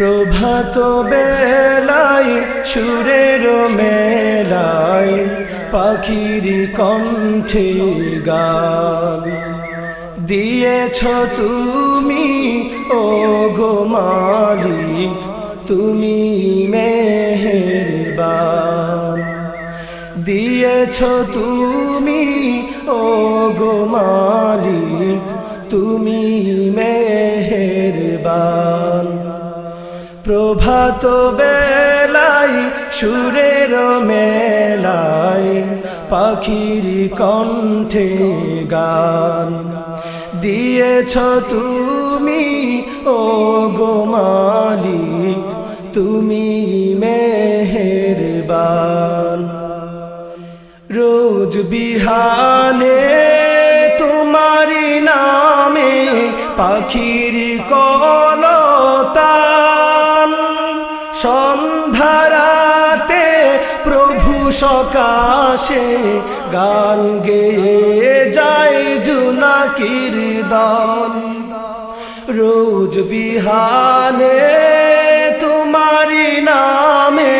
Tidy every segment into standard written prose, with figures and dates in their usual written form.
প্রভাত বেলায় সুরের মেলায় পাখির কণ্ঠে গান দিয়েছ তুমি, ও গো মালিক তুমি মেহেরবান। দিয়েছ তুমি, ও গো মালিক তুমি মেহেরবান। প্রভাত বেলায় সুরের মেলায় পাখির কণ্ঠে গান দিয়েছ তুমি, ও গো মালিক তুমি মেহেরবান। রোজ বিহানে তোমারি নামে পাখির কলতান, সন্ধ্যারাতে প্রভু সকাশে গান গেয়ে যায় জোনাকির দল। রোজ বিহানে তোমারি নামে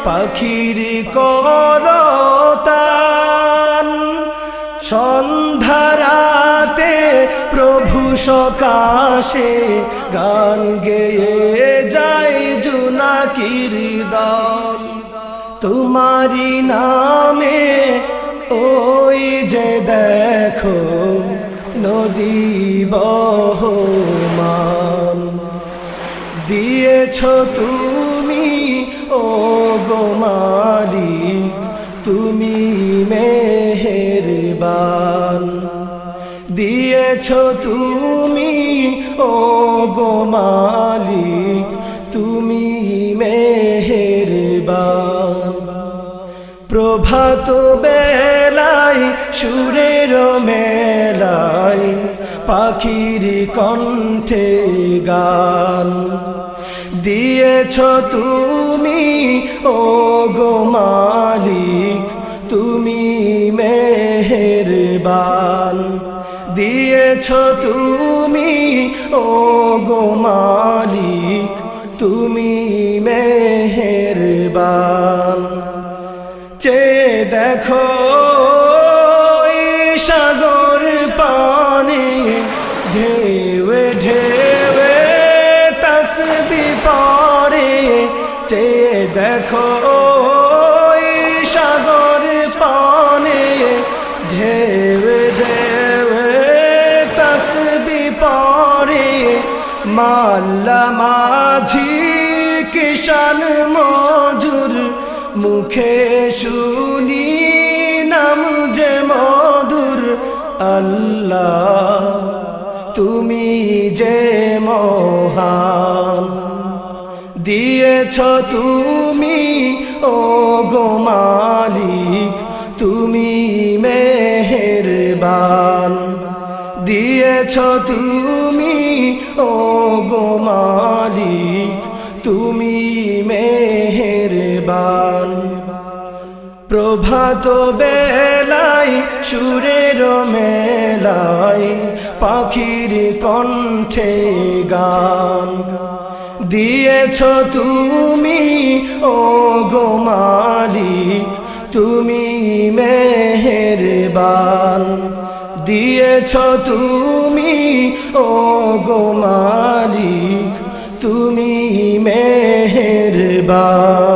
পাখির কলতান, সন্ধ্যারাতে প্রভু সকাশে গান গেয়ে যায় জোনাকির দল। তোমারি নামে ওই যে দেখো নদী বহমান দিয়েছ তুমি, ও গো মালিক তুমি মেহেরবান। দিয়েছ তুমি, ও গো মালিক তুমি মেহেরবান। প্রভাত বেলায় সুরের মেলায় পাখির কণ্ঠে গান দিয়েছ তুমি, ও গো মালিক তুমি মেহেরবান। দিয়েছ তুমি, ও গো মালিক তুমি মেহেরবান। চেয়ে দেখো সাগর পানে ঢেউে ঢেউে তসবিহ পড়ে। চেয়ে দেখো সাগর পানে ঢেউে ঢেউে তসবিহ পড়ে। মাল্লা মাঝি কিষান মজুর মুখে শুনি নাম যে মধুর। আল্লাহ তুমি যে মহান। দিয়েছ তুমি, ও গো মালিক তুমি মেহেরবান। দিয়েছ তুমি, ও গো মালিক তুমি মেহেরবান। প্রভাত বেলায় সুরের মেলায় পাখির কণ্ঠে গান দিয়েছ তুমি, ও গো মালিক তুমি মেহেরবান। দিয়েছ তুমি, ও গো মালিক তুমি মেহেরবান।